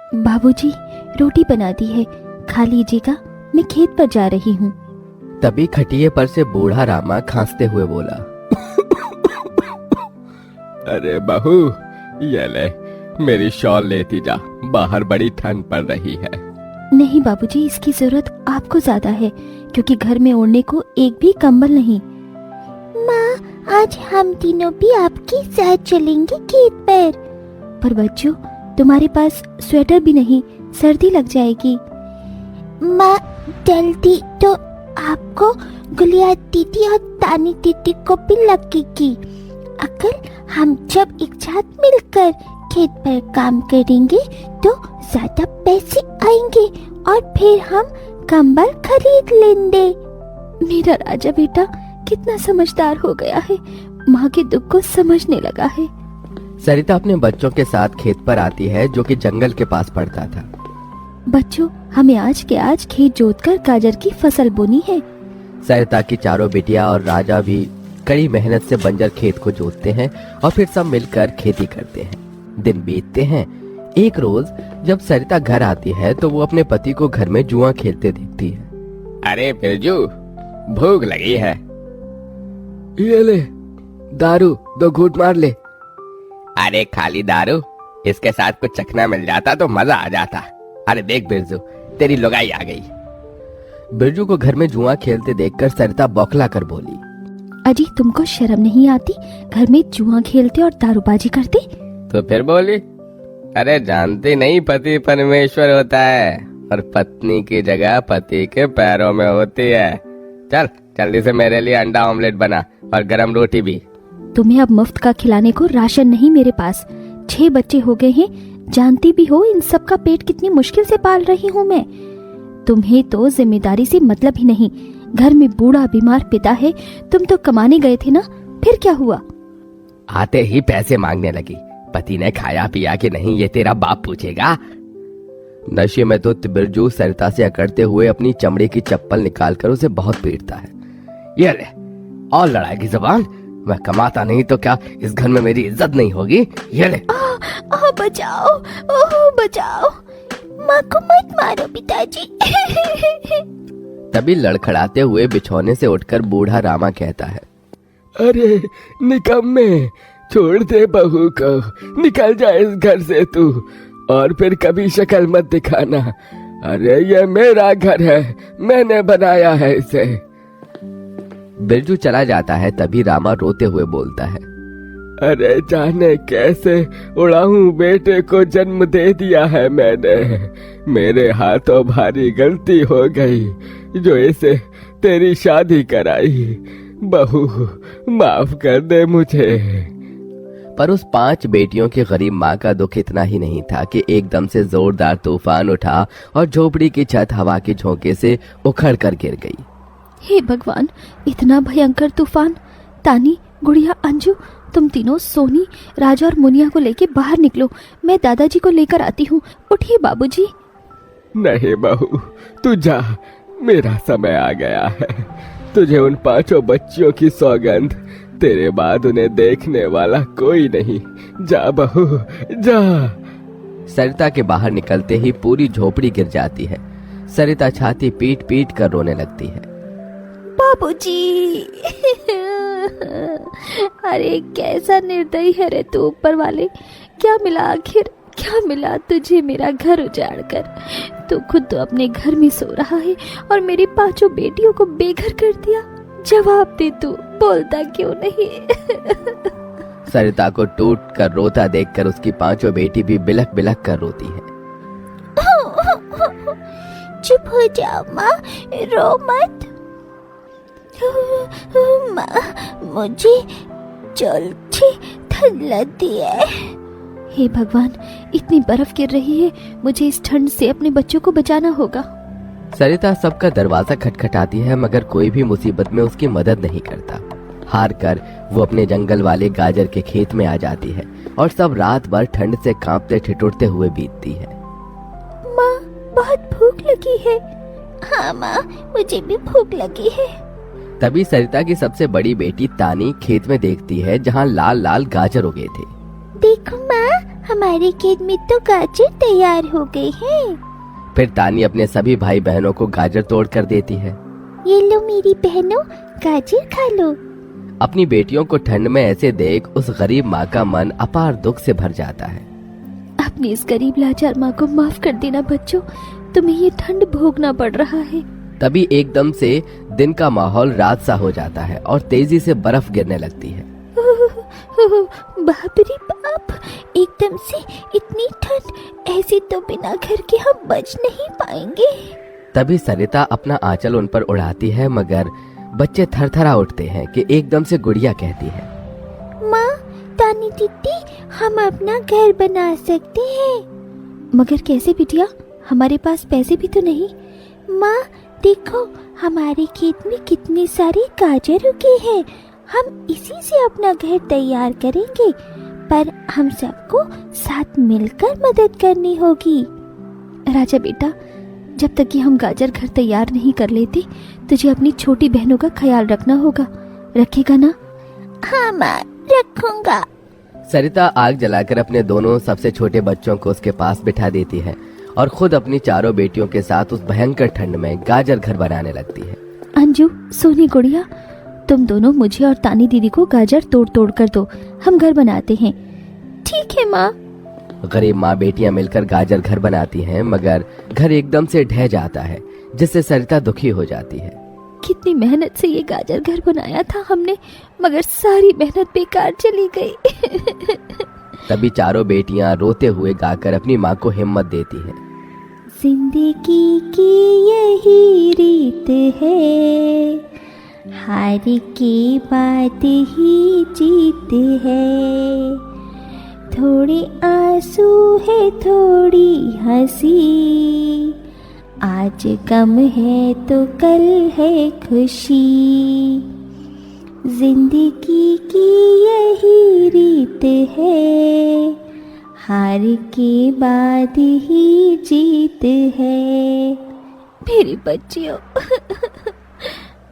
बाबूजी, रोटी बना दी है, खा लीजिएगा, मैं खेत पर जा रही हूँ। तभी खटिये पर से बूढ़ा रामा खांसते हुए बोला, अरे बहू, ये ले, मेरी शॉल लेती जा, बाहर बड़ी ठंड पड़ रही है। नहीं बाबूजी, इसकी जरूरत आपको ज्यादा है, क्योंकि घर में ओढ़ने को एक भी कंबल नहीं। माँ, आज हम तीनों भी आपके साथ चलेंगे खेत पर बच्चों, तुम्हारे पास स्वेटर भी नहीं, सर्दी लग जाएगी। माँ, जल्दी तो आपको गुलिया दीदी और तानी दीदी को भी लगेगी। अगर हम जब एक साथ मिलकर खेत पर काम करेंगे तो ज्यादा पैसे आएंगे और फिर हम कंबल खरीद लेंगे। मेरा राजा बेटा कितना समझदार हो गया है, माँ के दुख को समझने लगा है। सरिता अपने बच्चों के साथ खेत पर आती है, जो कि जंगल के पास पड़ता था। बच्चों, हमें आज के आज खेत जोतकर गाजर की फसल बोनी है। सरिता की चारों बिटिया और राजा भी कड़ी मेहनत से बंजर खेत को जोतते हैं और फिर सब मिलकर खेती करते हैं। दिन बीतते हैं। एक रोज जब सरिता घर आती है तो वो अपने पति को घर में जुआ खेलते देखती है। अरे बिरजू, भूख लगी है। ये ले, दारू 2 घूंट मार ले। अरे खाली दारू, इसके साथ कुछ चखना मिल जाता तो मजा आ जाता। अरे देख बिरजू, तेरी लुगाई आ गई। बिरजू को घर में जुआ खेलते देखकर सरिता बौखला कर बोली, अजी, तुमको शर्म नहीं आती? घर में जुआ खेलते और दारूबाजी करते? तो फिर बोली, अरे जानती नहीं, पति परमेश्वर होता है और पत्नी की जगह पति के पैरों में होती है। चल जल्दी से मेरे लिए अंडा ऑमलेट बना और गरम रोटी भी। तुम्हें अब मुफ्त का खिलाने को राशन नहीं मेरे पास। 6 बच्चे हो गए हैं, जानती भी हो इन सब का पेट कितनी मुश्किल से पाल रही हूँ मैं। तुम्हें तो जिम्मेदारी से मतलब ही नहीं। घर में बूढ़ा बीमार पिता है, तुम तो कमाने गए थे ना, फिर क्या हुआ? आते ही पैसे मांगने लगी। पति ने खाया पिया कि नहीं, ये तेरा बाप पूछेगा। नशे में तो बिरजू सरिता से अकड़ते हुए अपनी चमड़े की चप्पल निकालकर उसे बहुत पीटता है। ये ले, और लड़ाई जबान, मैं कमाता नहीं तो क्या इस घर में मेरी इज्जत नहीं होगी? ये ले। बचाओ, ओह बचाओ, माँ को मत मारो पिताजी। तभी लड़खड़ाते हुए बिछौने से उठकर बूढ़ा रामा कहता है, अरे निकम्मे, छोड़ दे बहू को, निकल जा इस घर से तू, और फिर कभी शक्ल मत दिखाना। अरे ये मेरा घर है, मैंने बनाया है इसे। बिरजू चला जाता है। तभी रामा रोते हुए बोलता है, अरे जाने कैसे उड़ाऊं बेटे को जन्म दे दिया है मैंने। मेरे हाथों भारी गलती हो गई जो इसे तेरी शादी कराई। बहू माफ कर दे मुझे। पर उस 5 बेटियों की गरीब माँ का दुख इतना ही नहीं था कि एकदम से जोरदार तूफान उठा और झोपड़ी की छत हवा के झोंके से उखड़ कर गिर गई। हे भगवान, इतना भयंकर तूफान! तानी, गुड़िया, अंजू, तुम तीनों सोनी, राजा और मुनिया को लेके बाहर निकलो, मैं दादाजी को लेकर आती हूँ। उठिए बाबूजी। नहीं बहू, तू जा, मेरा समय आ गया है। तुझे उन 5 बच्चियों की सौगंध, तेरे बाद उन्हें देखने वाला कोई नहीं। जा बहू, जा। सरिता के बाहर निकलते ही पूरी झोपड़ी गिर जाती है। सरिता छाती पीट पीट कर रोने लगती है। बाबूजी। अरे कैसा निर्दयी है रे तू ऊपर वाले। क्या मिला आखिर, क्या मिला तुझे मेरा घर उजाड़ कर? तू खुद तो अपने घर में सो रहा है और मेरी 5 बेटियों को बेघर कर दिया। जवाब दे, तू बोलता क्यों नहीं? सरिता को टूट कर रोता देखकर उसकी 5 बेटी भी बिलख बिलख कर रोती है। चुप हो जाओ माँ, रो मत। माँ, मुझे जल्दी ठंड लगती है। हे भगवान, इतनी बर्फ गिर रही है, मुझे इस ठंड से अपने बच्चों को बचाना होगा। सरिता सबका दरवाजा खटखटाती है, मगर कोई भी मुसीबत में उसकी मदद नहीं करता। हार कर वो अपने जंगल वाले गाजर के खेत में आ जाती है और सब रात भर ठंड से कांपते ठिठुरते हुए बीतती है। माँ, बहुत भूख लगी है। हाँ माँ, मुझे भी भूख लगी है। तभी सरिता की सबसे बड़ी बेटी तानी खेत में देखती है जहाँ लाल लाल गाजर उगे थे। देखो माँ, हमारे खेत में तो गाजर तैयार हो गए हैं। फिर तानी अपने सभी भाई बहनों को गाजर तोड़ कर देती है। ये लो मेरी बहनों, गाजर खा लो। अपनी बेटियों को ठंड में ऐसे देख उस गरीब माँ का मन अपार दुख से भर जाता है। अपनी इस गरीब लाचार माँ को माफ कर देना बच्चों, तुम्हें ये ठंड भोगना पड़ रहा है। तभी एकदम से दिन का माहौल रात सा हो जाता है और तेजी से बर्फ गिरने लगती है। बाप रे बाप, एकदम से इतनी ठंड, ऐसे तो बिना घर के हम बच नहीं पाएंगे। तभी सरिता अपना आंचल उन पर उड़ाती है, मगर बच्चे थरथरा उठते हैं कि एकदम से गुड़िया कहती है, माँ, तानी दीदी, हम अपना घर बना सकते हैं। मगर कैसे बिटिया, हमारे पास पैसे भी तो नहीं। माँ देखो, हमारे खेत में कितने सारे गाजर उगे हैं, हम इसी से अपना घर तैयार करेंगे, पर हम सबको साथ मिलकर मदद करनी होगी। राजा बेटा, जब तक कि हम गाजर घर तैयार नहीं कर लेते, तुझे अपनी छोटी बहनों का ख्याल रखना होगा। रखेगा ना? हाँ माँ, रखूंगा। सरिता आग जलाकर अपने दोनों सबसे छोटे बच्चों को उसके पास बिठा देती है और खुद अपनी चारों बेटियों के साथ उस भयंकर ठंड में गाजर घर बनाने लगती है। अंजू, सोनी, गुड़िया, तुम दोनों मुझे और तानी दीदी को गाजर तोड़ तोड़ कर दो, हम घर बनाते हैं। ठीक है माँ। गरीब माँ बेटियां मिलकर गाजर घर बनाती हैं, मगर घर एकदम से ढह जाता है, जिससे सरिता दुखी हो जाती है। कितनी मेहनत से ये गाजर घर बनाया था हमने, मगर सारी मेहनत बेकार चली गई। तभी चारों बेटियां रोते हुए गाकर अपनी माँ को हिम्मत देती हैं। जिंदगी की यही रीत है, हार के बाद ही जीत है। थोड़े आंसू है, थोड़ी हंसी, आज गम है तो कल है खुशी। जिंदगी की यही रीत है, हार के बाद ही जीत है। मेरे बच्चियों।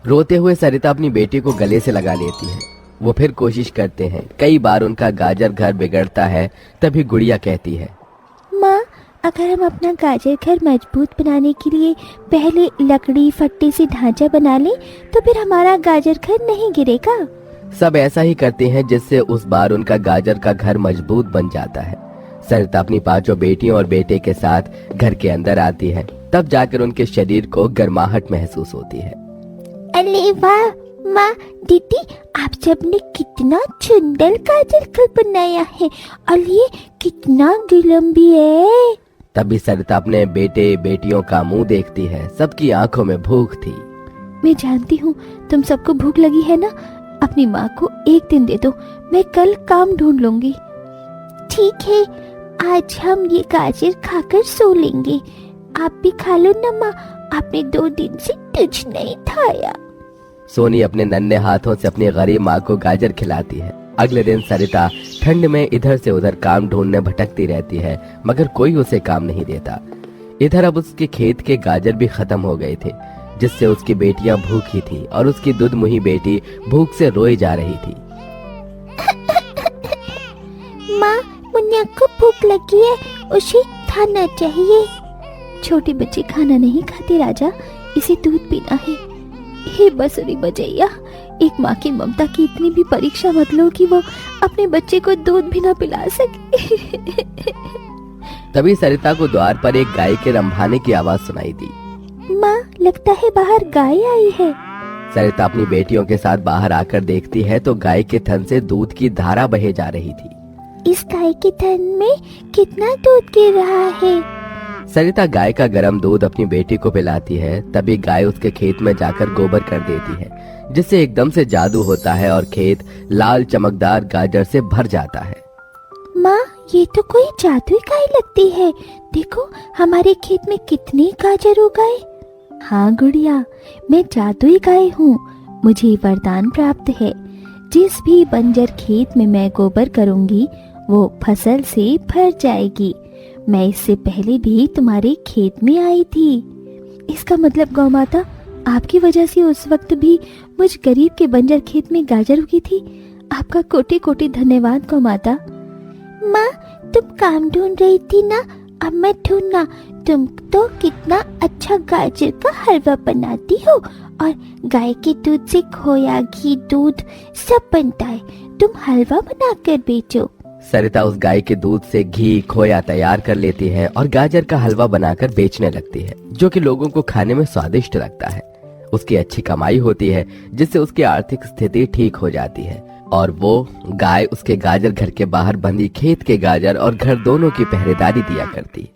रोते हुए सरिता अपनी बेटी को गले से लगा लेती है। वो फिर कोशिश करते हैं, कई बार उनका गाजर घर बिगड़ता है। तभी गुड़िया कहती है, माँ, अगर हम अपना गाजर घर मजबूत बनाने के लिए पहले लकड़ी फट्टे से ढांचा बना लें, तो फिर हमारा गाजर घर नहीं गिरेगा। सब ऐसा ही करते हैं, जिससे उस बार उनका गाजर का घर मजबूत बन जाता है। सरिता अपनी पांचों बेटियों और बेटे के साथ घर के अंदर आती है। तब जाकर उनके शरीर को गर्माहट महसूस होती है। अरे वाह माँ, दीदी, आप सबने कितना सुंदर गाजर घर बनाया है, और ये कितना गर्म भी है। तभी सरिता अपने बेटे बेटियों का मुंह देखती है। सबकी आंखों में भूख थी। मैं जानती हूँ तुम सबको भूख लगी है ना, अपनी माँ को एक दिन दे दो, मैं कल काम ढूंढ लूंगी। ठीक है, आज हम ये गाजर खाकर सो लेंगे। आप भी खा लो ना माँ, आपने 2 दिन से कुछ नहीं खाया। सोनी अपने नन्हे हाथों से अपनी गरीब माँ को गाजर खिलाती है। अगले दिन सरिता ठंड में इधर से उधर काम ढूंढने भटकती रहती है, मगर कोई उसे काम नहीं देता। इधर अब उसके खेत के गाजर भी खत्म हो गए थे, जिससे उसकी बेटियां भूखी थी और उसकी दूधमुही बेटी भूख से रोई जा रही थी। माँ, मुन्ना को भूख लगी है, उसे खाना चाहिए। छोटे बच्चे खाना नहीं खाते राजा, इसे दूध पीना है। हे बसुरी बजैया, एक माँ की ममता की इतनी भी परीक्षा मत लो कि वो अपने बच्चे को दूध भी ना पिला सके। तभी सरिता को द्वार पर एक गाय के रंभाने की आवाज सुनाई दी। माँ, लगता है बाहर गाय आई है। सरिता अपनी बेटियों के साथ बाहर आकर देखती है तो गाय के थन से दूध की धारा बहे जा रही थी। इस गाय के थन में कितना दूध गिर रहा है। सरिता गाय का गर्म दूध अपनी बेटी को पिलाती है। तभी गाय उसके खेत में जाकर गोबर कर देती है, जिससे एकदम से जादू होता है और खेत लाल चमकदार गाजर से भर जाता है। माँ, ये तो कोई जादुई गाय लगती है। देखो, हमारे खेत में कितने गाजर हो गए। हाँ गुड़िया, मैं जादुई गाय हूँ। मुझे वरदान प्राप्त है, जिस भी बंजर खेत में मैं गोबर करूँगी वो फसल से भर जाएगी। मैं इससे पहले भी तुम्हारे खेत में आई थी। इसका मतलब गौ माता, आपकी वजह से उस वक्त भी मुझ गरीब के बंजर खेत में गाजर उगी थी। आपका कोटि कोटि धन्यवाद गौ माता। माँ, तुम काम ढूंढ रही थी ना, अब मैं ढूंढना। तुम तो कितना अच्छा गाजर का हलवा बनाती हो, और गाय के दूध से खोया, घी, दूध सब बनता है। तुम हलवा बनाकर बेचो। सरिता उस गाय के दूध से घी, खोया तैयार कर लेती है और गाजर का हलवा बनाकर बेचने लगती है, जो कि लोगों को खाने में स्वादिष्ट लगता है। उसकी अच्छी कमाई होती है, जिससे उसकी आर्थिक स्थिति ठीक हो जाती है और वो गाय उसके गाजर घर के बाहर बंधी खेत के गाजर और घर दोनों की पहरेदारी दिया करती।